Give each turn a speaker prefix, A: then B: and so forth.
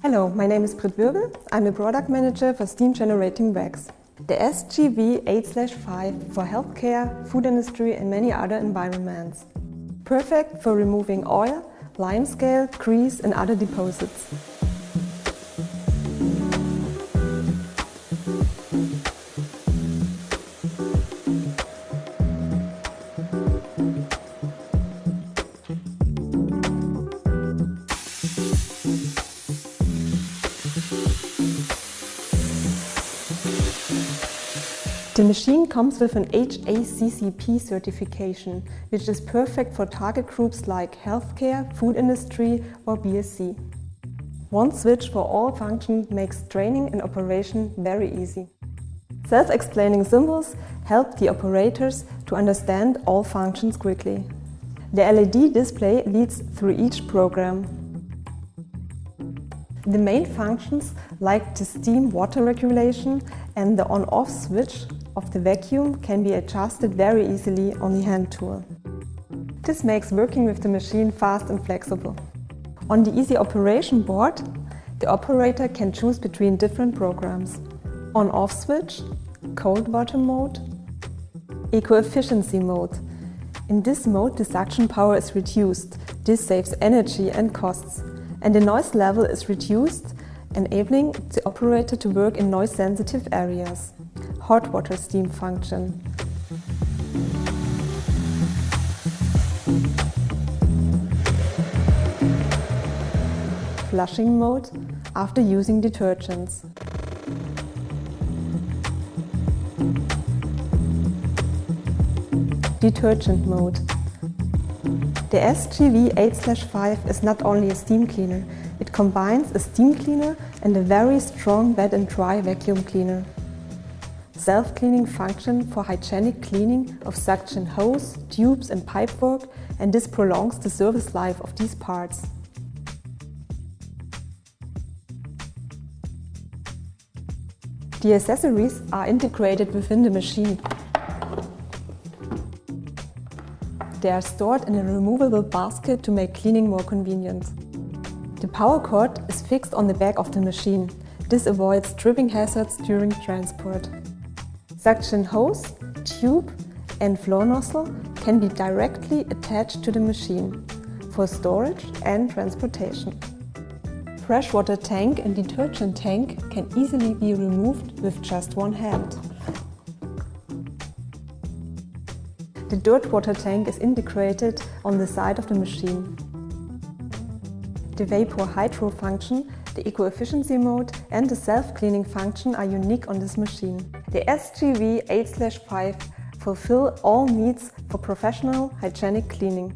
A: Hello, my name is Britt Wirbel. I'm a product manager for steam generating wax. The SGV 8/5 for healthcare, food industry and many other environments. Perfect for removing oil, limescale, grease and other deposits. The machine comes with an HACCP certification, which is perfect for target groups like healthcare, food industry or BSc. One switch for all functions makes training and operation very easy. Self-explaining symbols help the operators to understand all functions quickly. The LED display leads through each program. The main functions, like the steam-water regulation and the on-off switch of the vacuum, can be adjusted very easily on the hand tool. This makes working with the machine fast and flexible. On the easy operation board, the operator can choose between different programs: on-off switch, cold water mode, eco-efficiency mode. In this mode, the suction power is reduced. This saves energy and costs. And the noise level is reduced, enabling the operator to work in noise-sensitive areas. Hot water steam function. Flushing mode after using detergents. Detergent mode. The SGV 8/5 is not only a steam cleaner, it combines a steam cleaner and a very strong wet and dry vacuum cleaner. Self-cleaning function for hygienic cleaning of suction hose, tubes and pipework, and this prolongs the service life of these parts. The accessories are integrated within the machine. They are stored in a removable basket to make cleaning more convenient. The power cord is fixed on the back of the machine. This avoids tripping hazards during transport. Suction hose, tube and flow nozzle can be directly attached to the machine for storage and transportation. Freshwater tank and detergent tank can easily be removed with just one hand. The dirt water tank is integrated on the side of the machine. The vapor hydro function, the eco-efficiency mode and the self-cleaning function are unique on this machine. The SGV 8/5 fulfill all needs for professional hygienic cleaning.